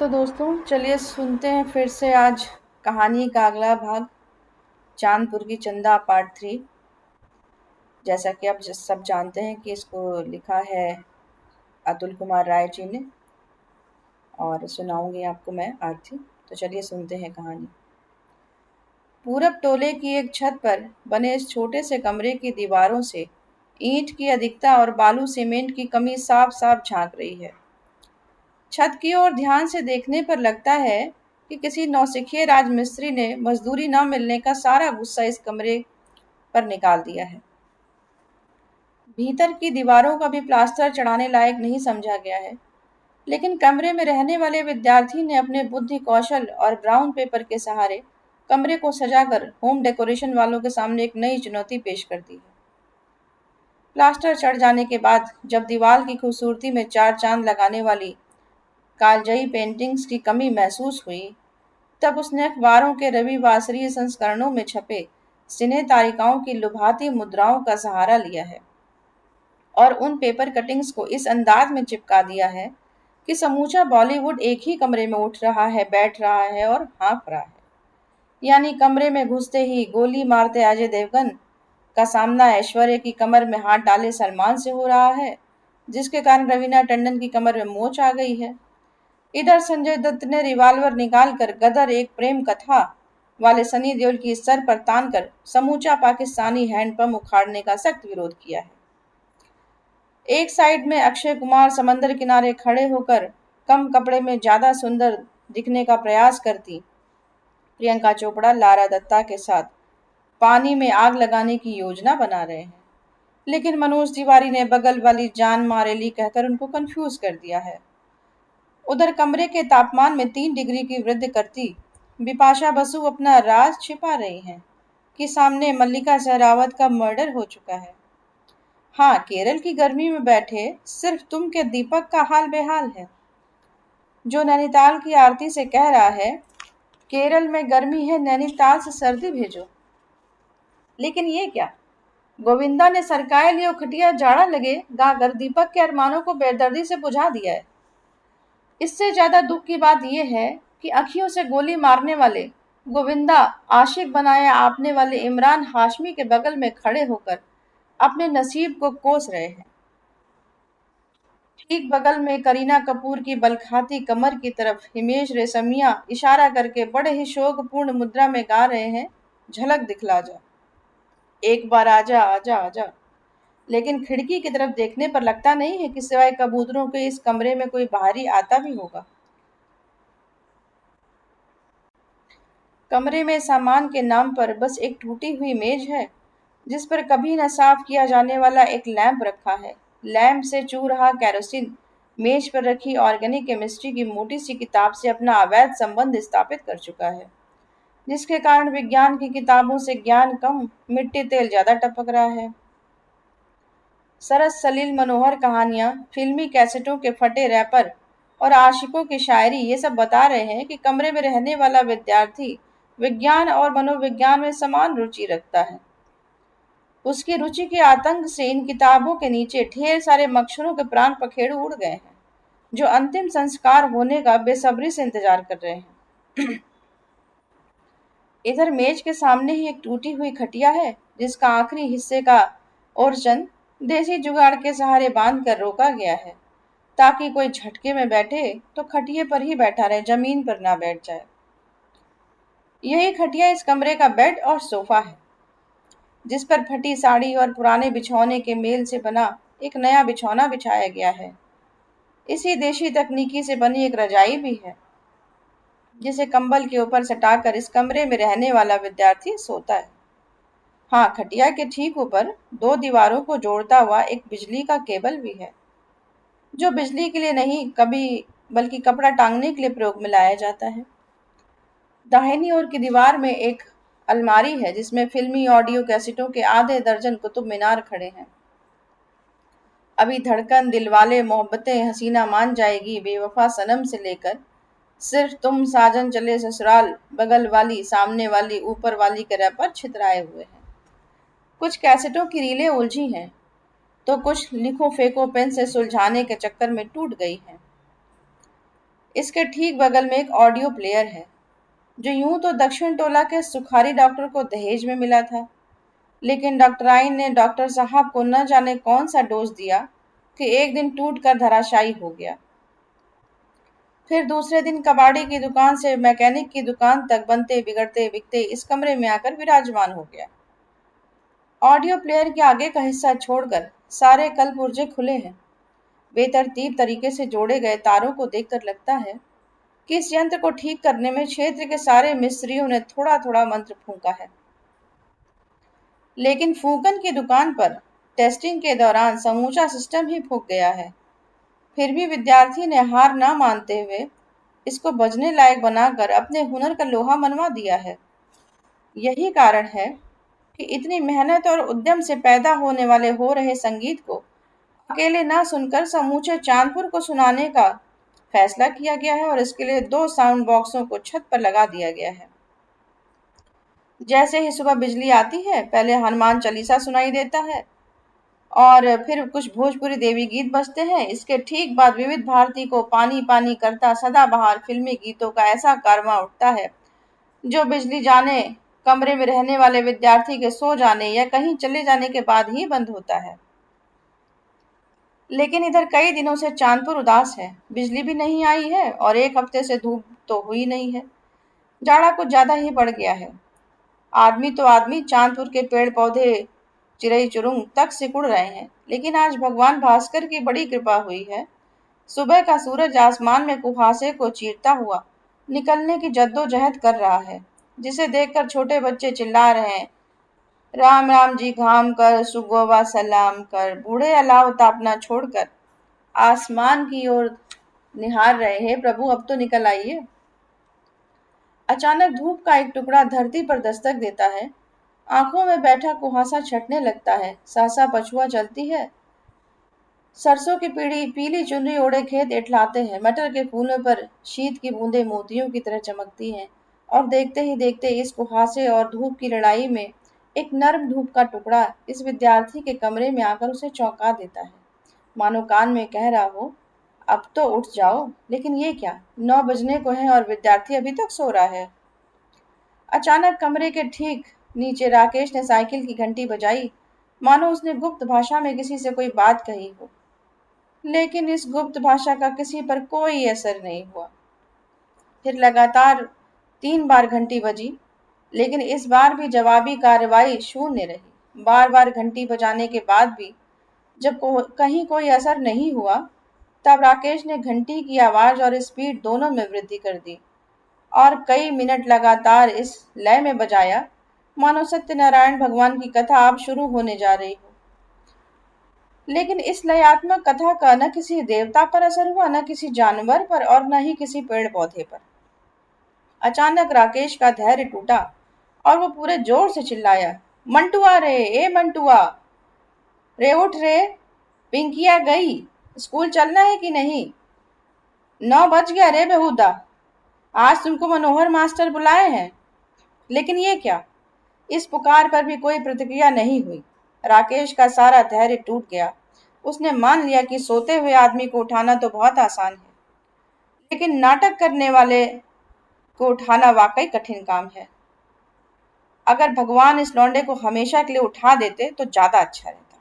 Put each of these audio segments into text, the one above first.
तो दोस्तों चलिए सुनते हैं फिर से आज कहानी का अगला भाग, चांदपुर की चंदा पार्ट 3। जैसा कि आप सब जानते हैं कि इसको लिखा है अतुल कुमार राय जी ने और सुनाऊंगी आपको मैं आरती। तो चलिए सुनते हैं कहानी। पूरब टोले की एक छत पर बने इस छोटे से कमरे की दीवारों से ईंट की अधिकता और बालू सीमेंट की कमी साफ साफ झांक रही है। छत की ओर ध्यान से देखने पर लगता है कि किसी नौसिखिए राजमिस्त्री ने मजदूरी न मिलने का सारा गुस्सा इस कमरे पर निकाल दिया है। भीतर की दीवारों का भी प्लास्टर चढ़ाने लायक नहीं समझा गया है, लेकिन कमरे में रहने वाले विद्यार्थी ने अपने बुद्धि कौशल और ब्राउन पेपर के सहारे कमरे को सजाकर होम डेकोरेशन वालों के सामने एक नई चुनौती पेश कर दी है। प्लास्टर चढ़ जाने के बाद जब दीवार की खूबसूरती में चार चांद लगाने वाली कालजयी पेंटिंग्स की कमी महसूस हुई, तब उसने अखबारों के रविवासरीय संस्करणों में छपे सिने तारिकाओं की लुभाती मुद्राओं का सहारा लिया है और उन पेपर कटिंग्स को इस अंदाज में चिपका दिया है कि समूचा बॉलीवुड एक ही कमरे में उठ रहा है, बैठ रहा है और हाँफ रहा है। यानी कमरे में घुसते ही गोली मारते अजय देवगन का सामना ऐश्वर्या की कमर में हाथ डाले सलमान से हो रहा है, जिसके कारण रवीना टंडन की कमर में मोच आ गई है। इधर संजय दत्त ने रिवॉल्वर निकालकर गदर एक प्रेम कथा वाले सनी देओल की सर पर तान कर समूचा पाकिस्तानी हैंडपंप उखाड़ने का सख्त विरोध किया है। एक साइड में अक्षय कुमार समंदर किनारे खड़े होकर कम कपड़े में ज्यादा सुंदर दिखने का प्रयास करती प्रियंका चोपड़ा लारा दत्ता के साथ पानी में आग लगाने की योजना बना रहे हैं, लेकिन मनोज तिवारी ने बगल वाली जान मारेली कहकर उनको कंफ्यूज कर दिया है। उधर कमरे के तापमान में 3 डिग्री की वृद्धि करती बिपाशा बसु अपना राज छिपा रही हैं कि सामने मल्लिका शेरावत का मर्डर हो चुका है। हाँ, केरल की गर्मी में बैठे सिर्फ तुम के दीपक का हाल बेहाल है, जो नैनीताल की आरती से कह रहा है केरल में गर्मी है, नैनीताल से सर्दी भेजो। लेकिन ये क्या, गोविंदा ने सरकाए लियो खटिया जाड़ा लगे गाकर दीपक के अरमानों को बेदर्दी से बुझा दिया है। इससे ज्यादा दुख की बात यह है कि अखियों से गोली मारने वाले गोविंदा आशिक बनाया आपने वाले इमरान हाशमी के बगल में खड़े होकर अपने नसीब को कोस रहे हैं। ठीक बगल में करीना कपूर की बलखाती कमर की तरफ हिमेश रेशमिया इशारा करके बड़े ही शोकपूर्ण मुद्रा में गा रहे हैं, झलक दिखला जा, एक बार आजा आजा आजा। लेकिन खिड़की की तरफ देखने पर लगता नहीं है कि सिवाय कबूतरों के इस कमरे में कोई बाहरी आता भी होगा। कमरे में सामान के नाम पर बस एक टूटी हुई मेज है, जिस पर कभी न साफ किया जाने वाला एक लैंप रखा है। लैंप से चू रहा कैरोसिन मेज पर रखी ऑर्गेनिक केमिस्ट्री की मोटी सी किताब से अपना अवैध संबंध स्थापित कर चुका है, जिसके कारण विज्ञान की किताबों से ज्ञान कम, मिट्टी तेल ज्यादा टपक रहा है। सरस सलील मनोहर कहानियां, फिल्मी कैसेटों के फटे रैपर और आशिकों की शायरी ये सब बता रहे हैं कि कमरे में रहने वाला विद्यार्थी विज्ञान और मनोविज्ञान में समान रुचि रखता है। उसकी रुचि के आतंक से इन किताबों के नीचे ढेर सारे मच्छरों के प्राण पखेरु उड़ गए हैं, जो अंतिम संस्कार होने का बेसब्री से इंतजार कर रहे हैं। इधर मेज के सामने ही एक टूटी हुई खटिया है, जिसका आखिरी हिस्से का ओरचन देसी जुगाड़ के सहारे बांध कर रोका गया है, ताकि कोई झटके में बैठे तो खटिए पर ही बैठा रहे, जमीन पर ना बैठ जाए। यही खटिया इस कमरे का बेड और सोफा है, जिस पर फटी साड़ी और पुराने बिछौने के मेल से बना एक नया बिछौना बिछाया गया है। इसी देशी तकनीकी से बनी एक रजाई भी है, जिसे कंबल के ऊपर सटाकर इस कमरे में रहने वाला विद्यार्थी सोता है। हाँ, खटिया के ठीक ऊपर दो दीवारों को जोड़ता हुआ एक बिजली का केबल भी है, जो बिजली के लिए नहीं कभी बल्कि कपड़ा टांगने के लिए प्रयोग में लाया जाता है। दाहिनी ओर की दीवार में एक अलमारी है, जिसमें फिल्मी ऑडियो कैसेटों के आधे दर्जन कुतुब मीनार खड़े हैं। अभी धड़कन, दिलवाले, मोहब्बतें, हसीना मान जाएगी, बेवफा सनम से लेकर सिर्फ तुम, साजन चले ससुराल, बगल वाली, सामने वाली, ऊपर वाली के रैपर छितराए हुए हैं। कुछ कैसेटों की रीलें उलझी हैं, तो कुछ लिखो फेंको पेन से सुलझाने के चक्कर में टूट गई हैं। इसके ठीक बगल में एक ऑडियो प्लेयर है, जो यूं तो दक्षिण टोला के सुखारी डॉक्टर को दहेज में मिला था, लेकिन डॉक्टराइन ने डॉक्टर साहब को न जाने कौन सा डोज दिया कि एक दिन टूट कर धराशायी हो गया। फिर दूसरे दिन कबाड़ी की दुकान से मैकेनिक की दुकान तक बनते बिगड़ते बिकते इस कमरे में आकर विराजमान हो गया। ऑडियो प्लेयर के आगे का हिस्सा छोड़कर सारे कल पुर्जे खुले हैं। बेतरतीब तरीके से जोड़े गए तारों को देखकर लगता है कि इस यंत्र को ठीक करने में क्षेत्र के सारे मिस्त्रियों ने थोड़ा थोड़ा मंत्र फूंका है। लेकिन फूकन की दुकान पर टेस्टिंग के दौरान समूचा सिस्टम ही फूक गया है। फिर भी विद्यार्थी ने हार ना मानते हुए इसको बजने लायक बनाकर अपने हुनर का लोहा मनवा दिया है। यही कारण है कि इतनी मेहनत और उद्यम से पैदा होने वाले हो रहे संगीत को अकेले ना सुनकर समूचे चांदपुर को सुनाने का फैसला किया गया है और इसके लिए 2 साउंड बॉक्सों को छत पर लगा दिया गया है। जैसे ही सुबह बिजली आती है, पहले हनुमान चालीसा सुनाई देता है और फिर कुछ भोजपुरी देवी गीत बजते हैं। इसके ठीक बाद विविध भारती को पानी पानी करता सदाबहार फिल्मी गीतों का ऐसा कारवां उठता है, जो बिजली जाने, कमरे में रहने वाले विद्यार्थी के सो जाने या कहीं चले जाने के बाद ही बंद होता है। लेकिन इधर कई दिनों से चांदपुर उदास है। बिजली भी नहीं आई है और एक हफ्ते से धूप तो हुई नहीं है। जाड़ा कुछ ज्यादा ही बढ़ गया है। आदमी तो आदमी, चांदपुर के पेड़ पौधे, चिड़ई चुरुंग तक सिकुड़ रहे हैं। लेकिन आज भगवान भास्कर की बड़ी कृपा हुई है। सुबह का सूरज आसमान में कुहासे को चीरता हुआ निकलने की जद्दोजहद कर रहा है, जिसे देखकर छोटे बच्चे चिल्ला रहे हैं, राम राम जी घाम कर सुगोवा सलाम कर। बूढ़े अलाव तापना छोड़कर आसमान की ओर निहार रहे हैं, प्रभु अब तो निकल आइए। अचानक धूप का एक टुकड़ा धरती पर दस्तक देता है। आंखों में बैठा कुहासा छटने लगता है। सहसा पछुआ चलती है। सरसों की पीली पीली चुनरी ओढ़े खेत एठलाते हैं। मटर के फूलों पर शीत की बूंदें मोतियों की तरह चमकती हैं और देखते ही देखते इस कुहासे और धूप की लड़ाई में एक नर्म धूप का टुकड़ा इस विद्यार्थी के कमरे में आकर उसे चौंका देता है, मानो कान में कह रहा हो, अब तो उठ जाओ। लेकिन ये क्या, 9 बजने को है और विद्यार्थी अभी तक सो रहा है। अचानक कमरे के ठीक नीचे राकेश ने साइकिल की घंटी बजाई, मानो उसने गुप्त भाषा में किसी से कोई बात कही हो। लेकिन इस गुप्त भाषा का किसी पर कोई असर नहीं हुआ। फिर लगातार 3 बार घंटी बजी, लेकिन इस बार भी जवाबी कार्रवाई शून्य रही। बार बार घंटी बजाने के बाद भी जब कहीं कोई असर नहीं हुआ, तब राकेश ने घंटी की आवाज और स्पीड दोनों में वृद्धि कर दी और कई मिनट लगातार इस लय में बजाया, मानो सत्यनारायण भगवान की कथा अब शुरू होने जा रही हो। लेकिन इस लयात्मक कथा का न किसी देवता पर असर हुआ, न किसी जानवर पर और न ही किसी पेड़ पौधे पर। अचानक राकेश का धैर्य टूटा और वो पूरे जोर से चिल्लाया, मंटुआ रे, ए मंटुआ, रे उठ रे, पिंकिया गई, स्कूल चलना है कि नहीं? 9 बज गया रे बेहुदा, आज तुमको मनोहर मास्टर बुलाए हैं। लेकिन ये क्या, इस पुकार पर भी कोई प्रतिक्रिया नहीं हुई। राकेश का सारा धैर्य टूट गया। उसने मान लिया कि सोते हुए आदमी को उठाना तो बहुत आसान है, लेकिन नाटक करने वाले को उठाना वाकई कठिन काम है। अगर भगवान इस लौंडे को हमेशा के लिए उठा देते तो ज्यादा अच्छा रहता।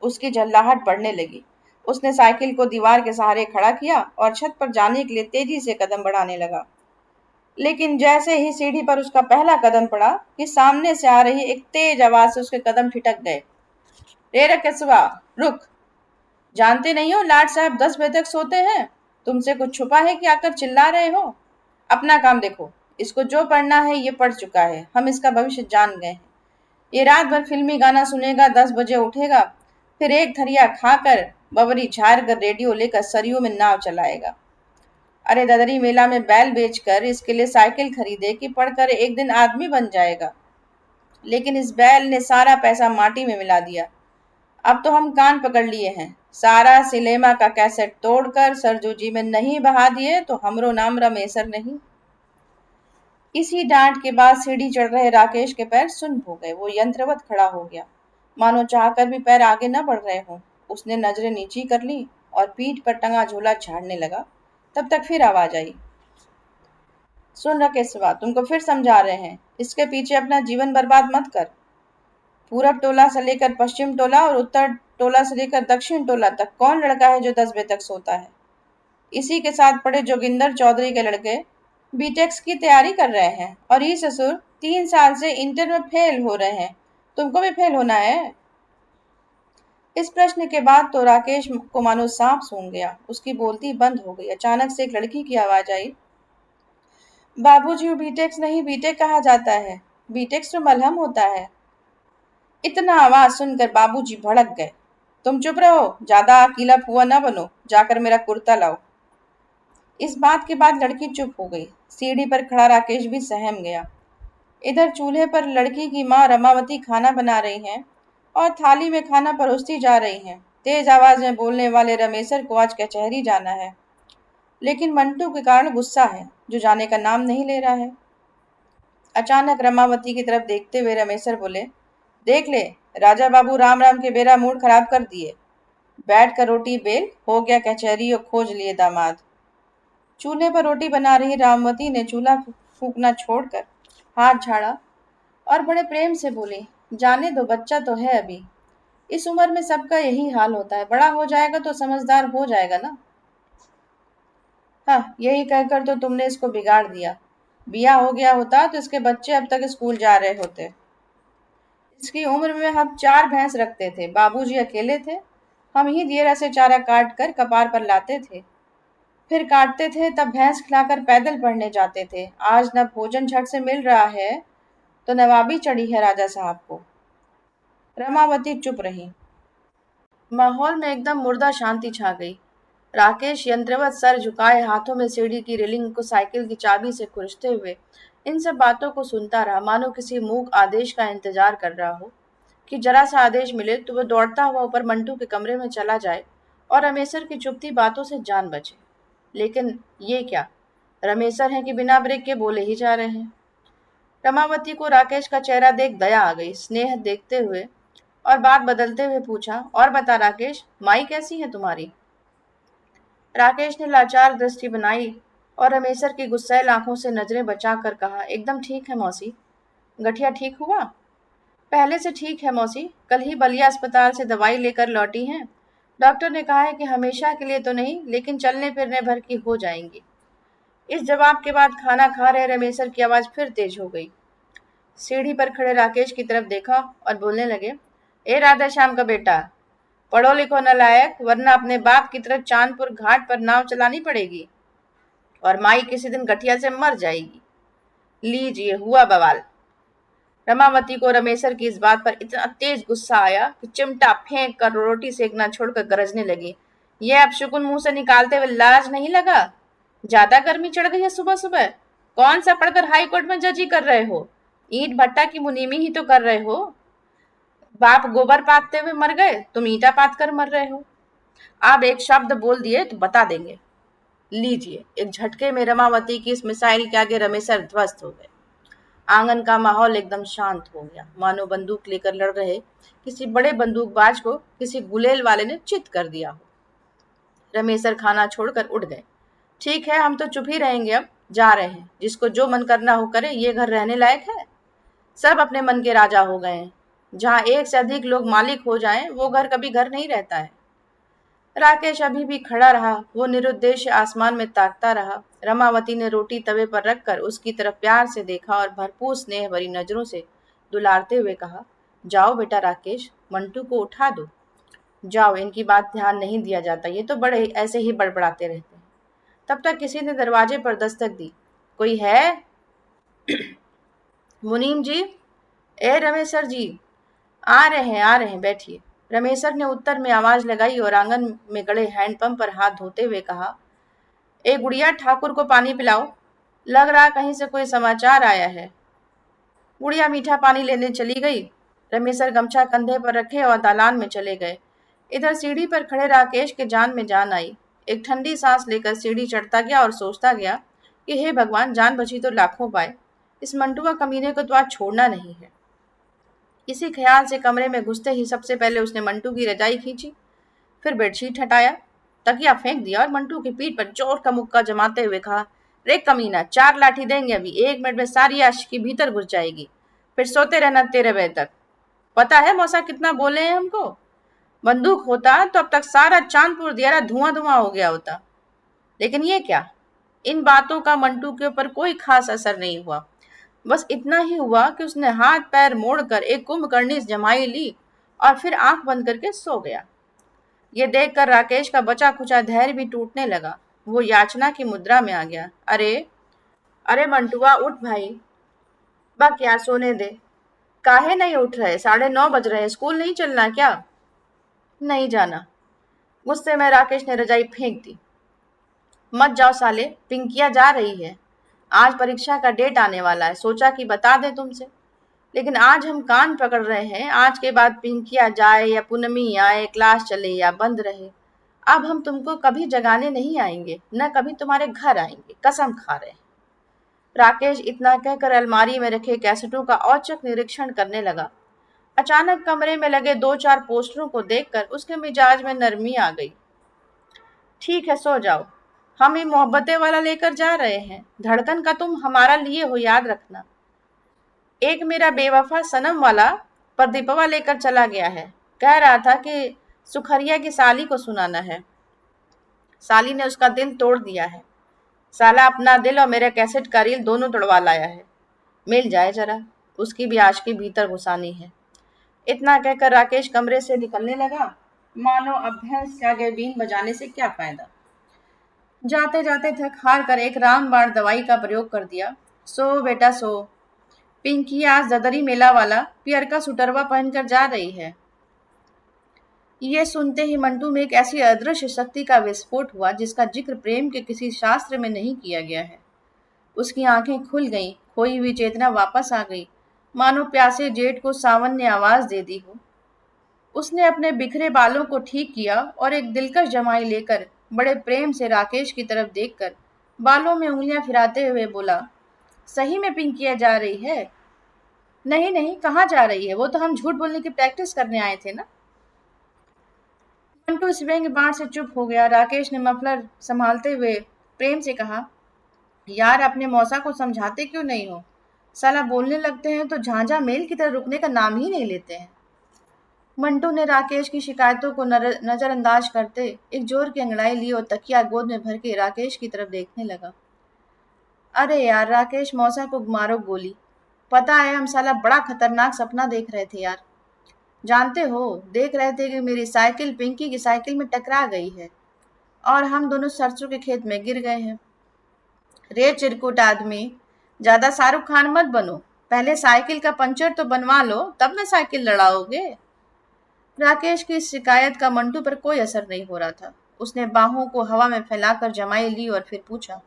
उसकी झल्लाहट बढ़ने लगी। उसने साइकिल को दीवार के सहारे खड़ा किया और छत पर जाने के लिए तेजी से कदम बढ़ाने लगा। लेकिन जैसे ही सीढ़ी पर उसका पहला कदम पड़ा कि सामने से आ रही एक तेज आवाज से उसके कदम ठिठक गए। रे रकेशवा, रुक, जानते नहीं हो लाट साहब 10 बजे तक सोते हैं? तुमसे कुछ छुपा है कि आकर चिल्ला रहे हो? अपना काम देखो। इसको जो पढ़ना है ये पढ़ चुका है, हम इसका भविष्य जान गए हैं। ये रात भर फिल्मी गाना सुनेगा, 10 बजे उठेगा, फिर एक थरिया खाकर बबरी झाड़ कर रेडियो लेकर सरयू में नाव चलाएगा। अरे ददरी मेला में बैल बेचकर इसके लिए साइकिल खरीदे कि पढ़कर एक दिन आदमी बन जाएगा। लेकिन इस बैल ने सारा पैसा माटी में मिला दिया। अब तो हम कान पकड़ लिए हैं। सारा सिनेमा का कैसेट तोड़कर सरजू जी में नहीं बहा दिए तो हमरो नाम रमेसर नहीं। इसी डांट के बाद सीढ़ी चढ़ रहे राकेश के पैर सुन्न हो गए। वो यंत्रवत खड़ा हो गया, मानो चाहकर भी पैर आगे न बढ़ रहे हों। उसने नजरें नीची कर ली और पीठ पर टंगा झोला झाड़ने लगा। तब तक फिर आवाज आई, सुन राकेशवा, तुमको फिर समझा रहे हैं, इसके पीछे अपना जीवन बर्बाद मत कर। पूरब टोला से लेकर पश्चिम टोला और उत्तर टोला से लेकर दक्षिण टोला तक कौन लड़का है जो 10 बजे तक सोता है? इसी के साथ पढ़े जोगिंदर चौधरी के लड़के बीटेक्स की तैयारी कर रहे हैं और ये ससुर 3 साल से इंटर में फेल हो रहे हैं। तुमको भी फेल होना है? इस प्रश्न के बाद तो राकेश को मानो सांप सूंघ गया। उसकी बोलती बंद हो गई। अचानक से एक लड़की की आवाज आई, बाबूजी वो बीटेक्स नहीं, बीटेक कहा जाता है। बीटेक्स तो मलहम होता है। इतना आवाज सुनकर बाबूजी भड़क गए। तुम चुप रहो, ज्यादा अकेला फुआ न बनो, जाकर मेरा कुर्ता लाओ। इस बात के बाद लड़की चुप हो गई। सीढ़ी पर खड़ा राकेश भी सहम गया। इधर चूल्हे पर लड़की की माँ रमावती खाना बना रही हैं और थाली में खाना परोसती जा रही हैं। तेज आवाज में बोलने वाले रमेशर को आज कचहरी जाना है, लेकिन मंटू के कारण गुस्सा है, जो जाने का नाम नहीं ले रहा है। अचानक रमावती की तरफ देखते हुए रमेशर बोले, देख ले, राजा बाबू राम राम के बेरा मूड खराब कर दिए। बैठ कर रोटी बेल, हो गया कचहरी और खोज लिए दामाद। चूल्हे पर रोटी बना रही रामवती ने चूल्हा फूकना छोड़कर हाथ झाड़ा और बड़े प्रेम से बोली, जाने दो, बच्चा तो है अभी। इस उम्र में सबका यही हाल होता है, बड़ा हो जाएगा तो समझदार हो जाएगा ना। हाँ, यही कहकर तो तुमने इसको बिगाड़ दिया। बिया हो गया होता तो इसके बच्चे अब तक स्कूल जा रहे होते। इसकी उम्र में हम 4 भैंस रखते थे, बाबूजी अकेले थे। हम ही दियरा से चारा काट कर कपार पर लाते थे, फिर काटते थे, तब भैंस खिलाकर पैदल पढ़ने जाते थे। आज न भोजन झट से मिल रहा है तो नवाबी चढ़ी है राजा साहब को। रमावती चुप रही। माहौल में एकदम मुर्दा शांति छा गई। राकेश यंत्रवत सर झुकाए हाथों में सीढ़ी की रेलिंग को साइकिल की चाबी से खुरचते हुए इन सब बातों को सुनता रहा, मानो किसी मूक आदेश का इंतजार कर रहा हो कि जरा सा आदेश मिले तो वह दौड़ता हुआ ऊपर मंटू के कमरे में चला जाए और रमेशर की चुपती बातों से जान बचे। लेकिन ये क्या, रमेशर हैं कि बिना ब्रेक के बोले ही जा रहे हैं। रमावती को राकेश का चेहरा देख दया आ गई। स्नेह देखते हुए और बात बदलते हुए पूछा, और बता राकेश, माई कैसी है तुम्हारी? राकेश ने लाचार दृष्टि बनाई और रमेशर की गुस्सैल आंखों से नजरें बचाकर कहा, एकदम ठीक है मौसी। गठिया ठीक हुआ? पहले से ठीक है मौसी, कल ही बलिया अस्पताल से दवाई लेकर लौटी हैं। डॉक्टर ने कहा है कि हमेशा के लिए तो नहीं, लेकिन चलने फिरने भर की हो जाएंगी। इस जवाब के बाद खाना खा रहे रमेशर की आवाज फिर तेज हो गई। सीढ़ी पर खड़े राकेश की तरफ देखा और बोलने लगे, ए राधा श्याम का बेटा, पढ़ो लिखो नालायक, वरना अपने बाप की तरफ चांदपुर घाट पर नाव चलानी पड़ेगी और माई किसी दिन गठिया से मर जाएगी। लीजिए हुआ बवाल। रमावती को रमेशर की इस बात पर इतना तेज गुस्सा आया कि चिमटा फेंक कर रोटी सेकना छोड़कर गरजने लगी। यह अपशकुन मुंह से निकालते हुए लाज नहीं लगा? ज्यादा गर्मी चढ़ गई है सुबह सुबह? कौन सा पढ़कर हाई कोर्ट में जजी कर रहे हो? ईंट भट्टा की मुनीमी ही तो कर रहे हो। बाप गोबर पाथते हुए मर गए, तुम ईंटा पाथ कर मर रहे हो। आप एक शब्द बोल दिए तो बता देंगे। लीजिए। एक झटके में रमावती की इस मिसाइल के आगे रमेशर ध्वस्त हो गए। आंगन का माहौल एकदम शांत हो गया, मानो बंदूक लेकर लड़ रहे किसी बड़े बंदूकबाज को किसी गुलेल वाले ने चित कर दिया हो। रमेशर खाना छोड़कर उठ गए। ठीक है, हम तो चुप ही रहेंगे, अब जा रहे हैं, जिसको जो मन करना हो करे, ये घर रहने लायक है? सब अपने मन के राजा हो गए हैं। जहाँ एक से अधिक लोग मालिक हो जाएं, वो घर कभी घर नहीं रहता है। राकेश अभी भी खड़ा रहा। वो निरुद्देश्य आसमान में ताकता रहा। रमावती ने रोटी तवे पर रखकर उसकी तरफ प्यार से देखा और भरपूर स्नेह भरी नजरों से दुलारते हुए कहा, जाओ बेटा राकेश, मंटू को उठा दो। जाओ, इनकी बात ध्यान नहीं दिया जाता, ये तो बड़े ऐसे ही बड़बड़ाते रहते हैं। तब तक किसी ने दरवाजे पर दस्तक दी। कोई है? मुनीम जी, ए रमेशर जी। आ रहे हैं, बैठिए। रमेशर ने उत्तर में आवाज लगाई और आंगन में गड़े हैंडपंप पर हाथ धोते हुए कहा, ए गुड़िया, ठाकुर को पानी पिलाओ, लग रहा कहीं से कोई समाचार आया है। गुड़िया मीठा पानी लेने चली गई। रमेशर गमछा कंधे पर रखे और दालान में चले गए। इधर सीढ़ी पर खड़े राकेश के जान में जान आई। एक ठंडी सांस लेकर सीढ़ी चढ़ता गया और सोचता गया कि हे भगवान, जान बची तो लाखों पाए, इस मंटुआ कमीने को तो आज छोड़ना नहीं है। इसी ख्याल से कमरे में घुसते ही सबसे पहले उसने मंटू की रजाई खींची, फिर बेडशीट हटाया, तकिया फेंक दिया और मंटू की पीठ पर जोर का मुक्का जमाते हुए कहा, रे कमीना, 4 लाठी देंगे अभी, 1 मिनट में सारी आशिकी भीतर घुस जाएगी, फिर सोते रहना 13 बजे तक। पता है मौसा कितना बोले हैं हमको? बंदूक होता तो अब तक सारा चांदपुर दियारा धुआं धुआं हो गया होता। लेकिन ये क्या? इन बातों का मंटू के ऊपर कोई खास असर नहीं हुआ। बस इतना ही हुआ कि उसने हाथ पैर मोड़कर एक कुंभकर्णी जमाई ली और फिर आंख बंद करके सो गया। ये देखकर राकेश का बचा खुचा धैर्य भी टूटने लगा। वो याचना की मुद्रा में आ गया। अरे, अरे मंटुआ, उठ भाई। बा क्या, सोने दे। काहे नहीं उठ रहे? 9:30 बज रहे, स्कूल नहीं चलना क्या? नहीं जाना। गुस्से में राकेश ने रजाई फेंक दी। मत जाओ साले, पिंकिया जा रही है। आज परीक्षा का डेट आने वाला है, सोचा कि बता दें तुमसे। लेकिन आज हम कान पकड़ रहे हैं, आज के बाद पिंकिया जाए या पूनमी आए, क्लास चले या बंद रहे, अब हम तुमको कभी जगाने नहीं आएंगे, न कभी तुम्हारे घर आएंगे, कसम खा रहे हैं। राकेश इतना कहकर अलमारी में रखे कैसेटों का औचक निरीक्षण करने लगा। अचानक कमरे में लगे 2-4 पोस्टरों को देखकर उसके मिजाज में नरमी आ गई। ठीक है, सो जाओ। हम ये मोहब्बतें वाला लेकर जा रहे हैं, धड़कन का तुम हमारा लिए हो, याद रखना। एक मेरा बेवफा सनम वाला प्रदीपवा लेकर चला गया है, कह रहा था कि सुखरिया की साली को सुनाना है। साली ने उसका दिल तोड़ दिया है। साला अपना दिल और मेरे कैसेट का रील दोनों तोड़वा लाया है। मिल जाए जरा, उसकी भी आशिकी भीतर घुसानी है। इतना कहकर राकेश कमरे से निकलने लगा, मानो अब भैंस के आगे बीन बजाने से क्या फायदा। जाते जाते थक हार कर एक रामबाण दवाई का प्रयोग कर दिया। सो बेटा सो। पिंकी आज ददरी मेला वाला पियर का सुटरवा पहनकर जा रही है। ये सुनते ही मंटू में एक ऐसी अदृश्य शक्ति का विस्फोट हुआ जिसका जिक्र प्रेम के किसी शास्त्र में नहीं किया गया है। उसकी आंखें खुल गईं, खोई हुई चेतना वापस आ गई, मानो प्यासे जेठ को सावन ने आवाज दे दी हो। उसने अपने बिखरे बालों को ठीक किया और एक दिलकश जमाई लेकर बड़े प्रेम से राकेश की तरफ देखकर बालों में उंगलियां फिराते हुए बोला, सही में पिंकिया जा रही है? नहीं नहीं, कहाँ जा रही है? वो तो हम झूठ बोलने की प्रैक्टिस करने आए थे ना। मंटू इस व्यंग्य बाण से चुप हो गया। राकेश ने मफलर संभालते हुए प्रेम से कहा, यार अपने मौसा को समझाते क्यों नहीं हो? साला बोलने लगते हैं तो झांझा मेल की तरह रुकने का नाम ही नहीं लेते हैं। मंटू ने राकेश की शिकायतों को नजरअंदाज करते एक जोर की अंगड़ाई ली और तकिया गोद में भर के राकेश की तरफ देखने लगा। अरे यार राकेश, मौसा को मारो गोली। पता है हम साला बड़ा खतरनाक सपना देख रहे थे यार। जानते हो, देख रहे थे कि मेरी साइकिल पिंकी की साइकिल में टकरा गई है और हम दोनों सरसों के खेत में गिर गए हैं। रे चिरकुट आदमी, ज्यादा शाहरुख खान मत बनो। पहले साइकिल का पंचर तो बनवा लो, तब ना साइकिल लड़ाओगे। राकेश की इस शिकायत का मंटू पर कोई असर नहीं हो रहा था। उसने बाहों को हवा में फैलाकर जमाई ली और फिर पूछा,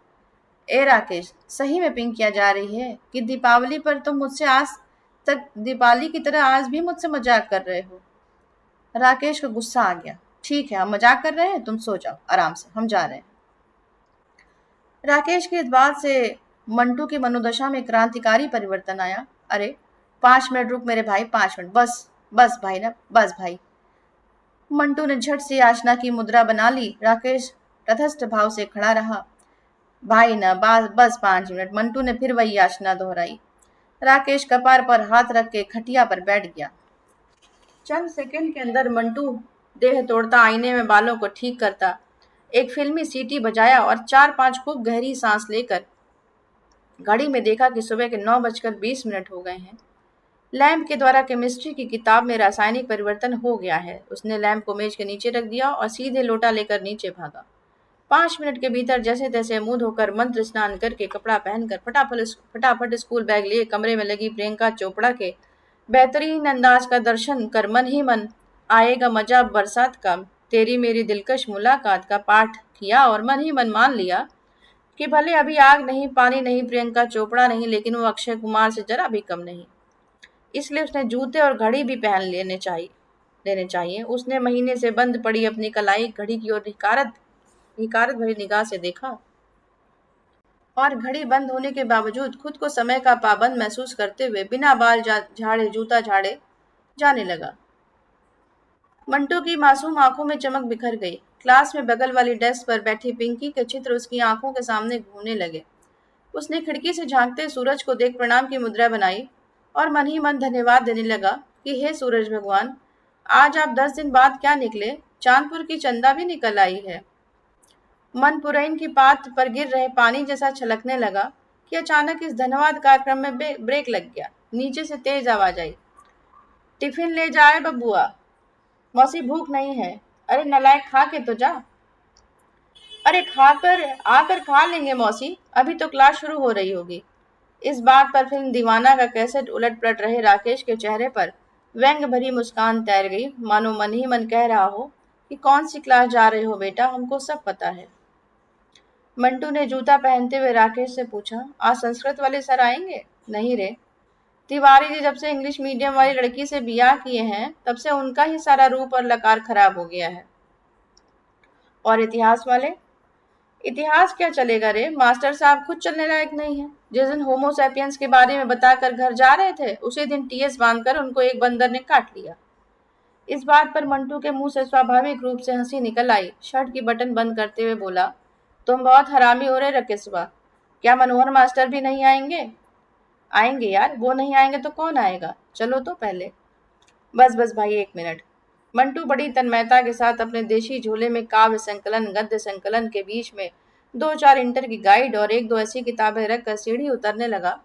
ए राकेश, सही में पिंकिया जा रही है कि दीपावली पर तुम मुझसे आज तक दीपावली की तरह आज भी मुझसे मजाक कर रहे हो? राकेश को गुस्सा आ गया। ठीक है, हम मजाक कर रहे हैं, तुम सो जाओ आराम से, हम जा रहे हैं। राकेश की इस बात से मंटू की मनोदशा में क्रांतिकारी परिवर्तन आया। अरे 5 मिनट रुक मेरे भाई, 5 मिनट बस। बस भाई ना, बस भाई। मंटू ने झट से याचना की मुद्रा बना ली। राकेश तटस्थ भाव से खड़ा रहा। भाई ना, बस बस 5 मिनट। मंटू ने फिर वही याचना दोहराई। राकेश कपार पर हाथ रख के खटिया पर बैठ गया। चंद सेकंड के अंदर मंटू देह तोड़ता आईने में बालों को ठीक करता, एक फिल्मी सीटी बजाया और 4-5 खूब गहरी सांस लेकर घड़ी में देखा कि सुबह के 9:20 हो गए हैं। लैंप के द्वारा केमिस्ट्री की किताब में रासायनिक परिवर्तन हो गया है। उसने लैंप को मेज के नीचे रख दिया और सीधे लोटा लेकर नीचे भागा। 5 मिनट के भीतर जैसे तैसे मुंह धोकर मंत्र स्नान करके कपड़ा पहनकर फटाफट स्कूल बैग लिए कमरे में लगी प्रियंका चोपड़ा के बेहतरीन अंदाज का दर्शन कर मन ही मन आएगा मजा बरसात का, तेरी मेरी दिलकश मुलाकात का पाठ किया और मन ही मन मान लिया कि भले अभी आग नहीं, पानी नहीं, प्रियंका चोपड़ा नहीं, लेकिन वो अक्षय कुमार से जरा भी कम नहीं। इसलिए उसने जूते और घड़ी भी पहन लेने चाहिए। उसने महीने से बंद पड़ी अपनी कलाई घड़ी की ओर हिकारत भरी निगाह से देखा और घड़ी बंद होने के बावजूद खुद को समय का पाबंद महसूस करते हुए बिना बाल झाड़े जूता झाड़े जाने लगा। मंटू की मासूम आंखों में चमक बिखर गई। क्लास में बगल वाली डेस्क पर बैठी पिंकी के चित्र उसकी आंखों के सामने घूमने लगे। उसने खिड़की से झांकते सूरज को देख प्रणाम की मुद्रा बनाई और मन ही मन धन्यवाद देने लगा कि हे सूरज भगवान, आज आप 10 दिन बाद क्या निकले, चांदपुर की चंदा भी निकल आई है। मन पुरैन की पात पर गिर रहे पानी जैसा छलकने लगा कि अचानक इस धन्यवाद कार्यक्रम में ब्रेक लग गया। नीचे से तेज आवाज आई, टिफिन ले जाए बबुआ, मौसी भूख नहीं है। अरे नलायक, खा के तो जा। अरे खाकर आकर खा लेंगे मौसी, अभी तो क्लास शुरू हो रही होगी। इस बात पर फिल्म दीवाना का कैसेट उलट पलट रहे राकेश के चेहरे पर व्यंग भरी मुस्कान तैर गई, मानो मन ही मन कह रहा हो कि कौन सी क्लास जा रहे हो बेटा, हमको सब पता है। मंटू ने जूता पहनते हुए राकेश से पूछा, आज संस्कृत वाले सर आएंगे? नहीं रे, तिवारी जी जब से इंग्लिश मीडियम वाली लड़की से बियाह किए हैं तब से उनका ही सारा रूप और लकार खराब हो गया है। और इतिहास वाले? इतिहास क्या चलेगा रे, मास्टर साहब खुद चलने लायक नहीं है। जिस दिन होमो सैपियंस के बारे में बताकर घर जा रहे थे उसी दिन टीएस बांधकर उनको एक बंदर ने काट लिया। इस बात पर मंटू के मुंह से स्वाभाविक रूप से हंसी निकल आई। शर्ट की बटन बंद करते हुए बोला, तुम बहुत हरामी हो रहे रकेशवा, क्या मनोहर मास्टर भी नहीं आएंगे? आएंगे यार, वो नहीं आएंगे तो कौन आएगा, चलो तो पहले। बस बस भाई, 1 मिनट। मंटू बड़ी तन्मयता के साथ अपने देशी झोले में काव्य संकलन गद्य संकलन के बीच में 2-4 इंटर की गाइड और 1-2 ऐसी किताबें रखकर सीढ़ी उतरने लगा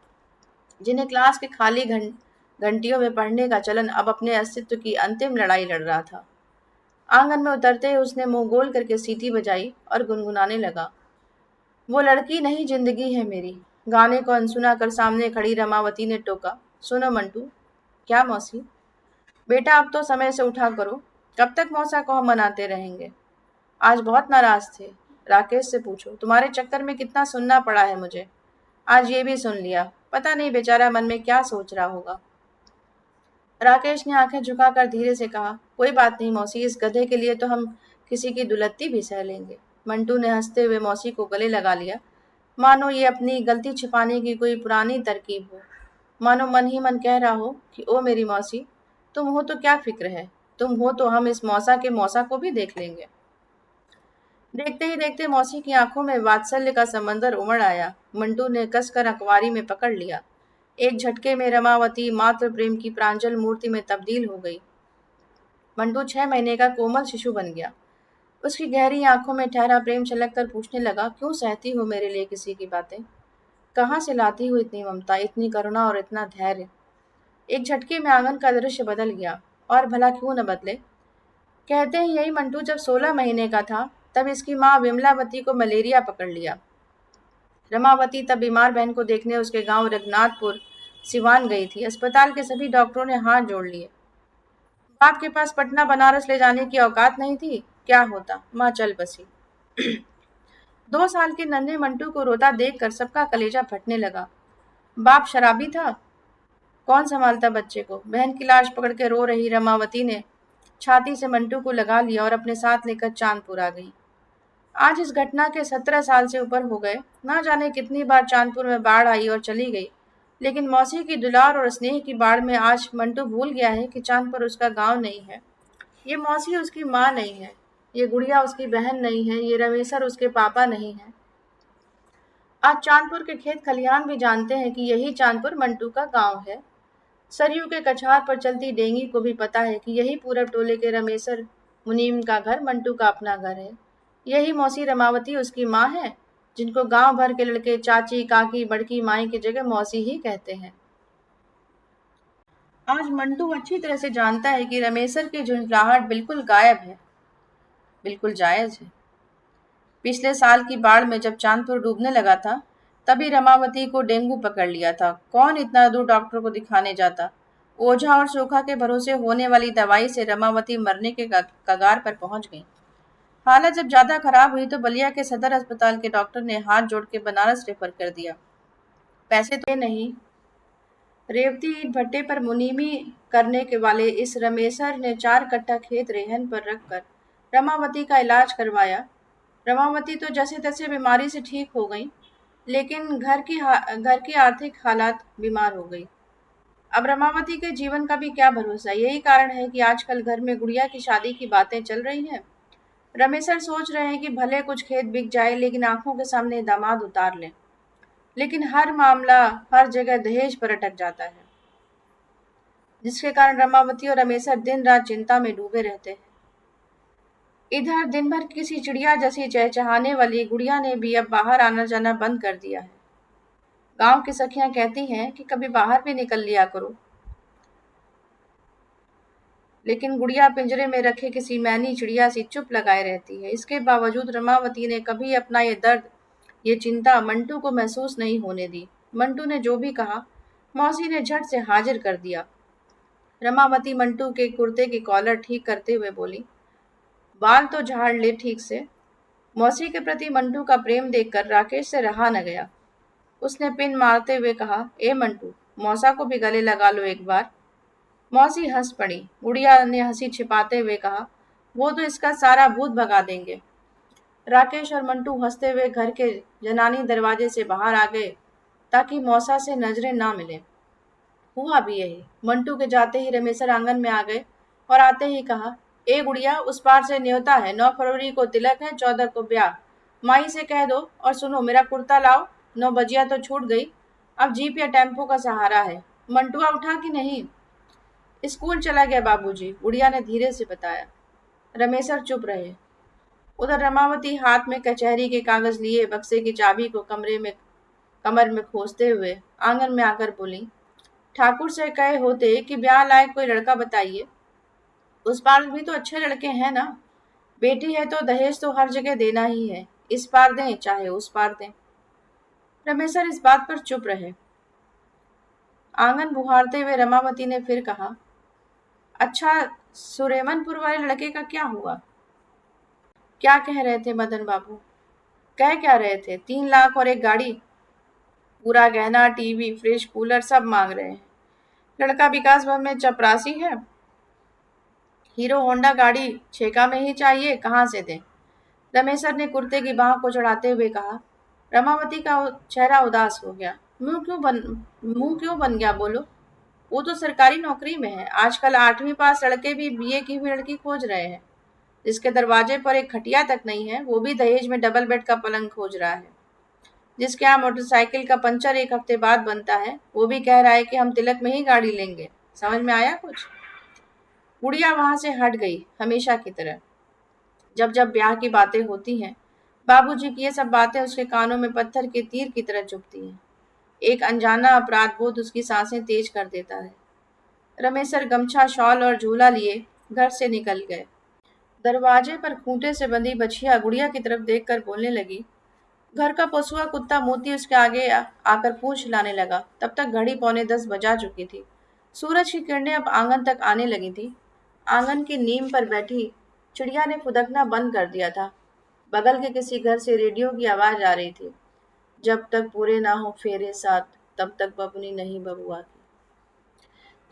जिन्हें क्लास के खाली घंटियों में पढ़ने का चलन अब अपने अस्तित्व की अंतिम लड़ाई लड़ रहा था। आंगन में उतरते ही उसने मुंह गोल करके सीटी बजाई और गुनगुनाने लगा, वो लड़की नहीं जिंदगी है मेरी। गाने को अनसुना कर सामने खड़ी रमावती ने टोका, सुनो मंटू। क्या मौसी? बेटा अब तो समय से उठा करो, कब तक मौसा को हम मनाते रहेंगे? आज बहुत नाराज थे। राकेश से पूछो, तुम्हारे चक्कर में कितना सुनना पड़ा है मुझे। आज ये भी सुन लिया, पता नहीं बेचारा मन में क्या सोच रहा होगा। राकेश ने आंखें झुकाकर धीरे से कहा, कोई बात नहीं मौसी, इस गधे के लिए तो हम किसी की दुलत्ती भी सह लेंगे। मंटू ने हंसते हुए मौसी को गले लगा लिया, मानो ये अपनी गलती छिपाने की कोई पुरानी तरकीब हो। मानो मन ही मन कह रहा हो कि ओ मेरी मौसी, तुम हो तो क्या फिक्र है, तुम हो तो हम इस मौसा के मौसा को भी देख लेंगे। देखते ही देखते मौसी की आंखों में वात्सल्य का समंदर उमड़ आया। मंटू ने कसकर अखबारी में पकड़ लिया। एक झटके में रमावती मातृ प्रेम की प्रांजल मूर्ति में तब्दील हो गई। मंटू 6 महीने का कोमल शिशु बन गया। उसकी गहरी आंखों में ठहरा प्रेम छलक कर पूछने लगा, क्यों सहती हो मेरे लिए किसी की बातें? कहाँ से लाती हो इतनी ममता, इतनी करुणा और इतना धैर्य? एक झटके में आंगन का दृश्य बदल गया। और भला क्यों न बदले। कहते हैं यही मंटू जब 16 महीने का था तब इसकी माँ विमलावती को मलेरिया पकड़ लिया। रमावती तब बीमार बहन को देखने उसके गांव रघुनाथपुर सिवान गई थी। अस्पताल के सभी डॉक्टरों ने हाथ जोड़ लिए। बाप के पास पटना बनारस ले जाने की औकात नहीं थी। क्या होता, माँ चल बसी। 2 साल के नन्हे मंटू को रोता देखकर सबका कलेजा फटने लगा। बाप शराबी था, कौन संभालता बच्चे को? बहन की लाश पकड़ के रो रही रमावती ने छाती से मंटू को लगा लिया और अपने साथ लेकर चांदपुर आ गई। आज इस घटना के 17 साल से ऊपर हो गए। ना जाने कितनी बार चांदपुर में बाढ़ आई और चली गई, लेकिन मौसी की दुलार और स्नेह की बाढ़ में आज मंटू भूल गया है कि चांदपुर उसका गांव नहीं है। ये मौसी उसकी माँ नहीं है, ये गुड़िया उसकी बहन नहीं है, ये रमेसर उसके पापा नहीं है। आज चांदपुर के खेत खलिहान भी जानते हैं कि यही चांदपुर मंटू का गांव है। सरयू के कछार पर चलती डेंगी को भी पता है कि यही पूरब टोले के रमेसर मुनीम का घर मंटू का अपना घर है। यही मौसी रमावती उसकी माँ है, जिनको गांव भर के लड़के चाची काकी बड़की माई की जगह मौसी ही कहते हैं। आज मंटू अच्छी तरह से जानता है कि रमेसर की झुंझलाहट बिल्कुल गायब है, बिल्कुल जायज है। पिछले साल की बाढ़ में जब चांदपुर डूबने लगा था तभी रमावती को डेंगू पकड़ लिया था। कौन इतना दूर डॉक्टर को दिखाने जाता? ओझा और सूखा के भरोसे होने वाली दवाई से रमावती मरने के कगार पर पहुंच गई। हालत जब ज्यादा खराब हुई तो बलिया के सदर अस्पताल के डॉक्टर ने हाथ जोड़ के बनारस रेफर कर दिया। पैसे तो नहीं। रेवती ईंट भट्टे पर मुनीमी करने के वाले इस रमेसर ने 4 कट्ठा खेत रेहन पर रखकर रमावती का इलाज करवाया। रमावती तो जैसे तैसे बीमारी से ठीक हो गई, लेकिन घर की आर्थिक हालात बीमार हो गई। अब रमावती के जीवन का भी क्या भरोसा। यही कारण है कि आजकल घर में गुड़िया की शादी की बातें चल रही हैं। रमेशर सोच रहे हैं कि भले कुछ खेत बिक जाए लेकिन आंखों के सामने दामाद उतार लें। लेकिन हर मामला हर जगह दहेज पर अटक जाता है, जिसके कारण रमावती और रमेशर दिन रात चिंता में डूबे रहते हैं। इधर दिन भर किसी चिड़िया जैसी चहचहाने वाली गुड़िया ने भी अब बाहर आना जाना बंद कर दिया है। गांव की सखियां कहती हैं कि कभी बाहर भी निकल लिया करो, लेकिन गुड़िया पिंजरे में रखे किसी मैनी चिड़िया सी चुप लगाए रहती है। इसके बावजूद रमावती ने कभी अपना ये दर्द, ये चिंता मंटू को महसूस नहीं होने दी। मंटू ने जो भी कहा, मौसी ने झट से हाजिर कर दिया। रमावती मंटू के कुर्ते की कॉलर ठीक करते हुए बोली, बाल तो झाड़ ले ठीक से। मौसी के प्रति मंटू का प्रेम देखकर राकेश से रहा न गया। उसने पिन मारते हुए कहा, ए मंटू, मौसा को भी गले लगा लो एक बार। मौसी हंस पड़ी। गुड़िया ने हंसी छिपाते हुए कहा, वो तो इसका सारा भूत भगा देंगे। राकेश और मंटू हंसते हुए घर के जनानी दरवाजे से बाहर आ गए ताकि मौसा से नजरें ना मिले। हुआ भी यही। मंटू के जाते ही रमेशर आंगन में आ गए और आते ही कहा, ए गुड़िया, उस पार से न्योता है, 9 फरवरी को तिलक है, 14 को ब्याह। माई से कह दो, और सुनो, मेरा कुर्ता लाओ, 9 बजिया तो छूट गई, अब जीप या टेम्पो का सहारा है। मंटुआ उठा कि नहीं? स्कूल चला गया बाबूजी, गुड़िया ने धीरे से बताया। रमेशर चुप रहे। उधर रमावती हाथ में कचहरी के कागज लिए बक्से की चाबी को कमर में खोसते हुए आंगन में आकर बोली, ठाकुर से कहे होते कि ब्याह लायक कोई लड़का बताइए। उस पार भी तो अच्छे लड़के हैं ना। बेटी है तो दहेज तो हर जगह देना ही है, इस पार दें चाहे उस पार दें। रमेशर इस बात पर चुप रहे। आंगन बुहारते हुए रमावती ने फिर कहा, अच्छा, सुरेमनपुर वाले लड़के का क्या हुआ? क्या कह रहे थे मदन बाबू? कह क्या रहे थे? 3 लाख और एक गाड़ी, पूरा गहना, टीवी, फ्रिज, कूलर सब मांग रहे हैं। लड़का विकास भवन में चपरासी है। हीरो होंडा गाड़ी छेका में ही चाहिए, कहाँ से दें? रमेशर ने कुर्ते की बाह को चढ़ाते हुए कहा। रमावती का चेहरा उदास हो गया। मुंह क्यों बन गया बोलो? वो तो सरकारी नौकरी में है। आजकल 8वीं पास लड़के भी बीए की हुई लड़की खोज रहे हैं। जिसके दरवाजे पर एक खटिया तक नहीं है, वो भी दहेज में डबल बेड का पलंग खोज रहा है। जिसके यहाँ मोटरसाइकिल का पंचर 1 हफ्ते बाद बनता है, वो भी कह रहा है कि हम तिलक में ही गाड़ी लेंगे। समझ में आया कुछ? गुड़िया वहां से हट गई, हमेशा की तरह। जब जब ब्याह की बातें होती हैं, बाबूजी की ये सब बातें उसके कानों में पत्थर के तीर की तरह चुभती हैं। एक अनजाना अपराध बोध उसकी सांसें तेज कर देता है। रमेशर गमछा, शॉल और झूला लिए घर से निकल गए। दरवाजे पर खूंटे से बंधी बछिया गुड़िया की तरफ देखकर बोलने लगी। घर का पोसुआ कुत्ता मोती उसके आगे आकर पूंछ हिलाने लगा। तब तक घड़ी 9:45 बजा चुकी थी। सूरज की किरणें अब आंगन तक आने लगी थी। आंगन की नीम पर बैठी चिड़िया ने फुदकना बंद कर दिया था। बगल के किसी घर से रेडियो की आवाज आ रही थी, जब तक पूरे ना हो फेरे साथ, तब तक बबुनी नहीं बबुआ की।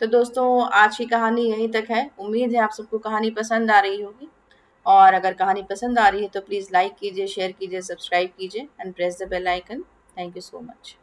तो दोस्तों, आज की कहानी यहीं तक है। उम्मीद है आप सबको कहानी पसंद आ रही होगी। और अगर कहानी पसंद आ रही है तो प्लीज़ लाइक कीजिए, शेयर कीजिए, सब्सक्राइब कीजिए and press the bell icon. Thank you so much.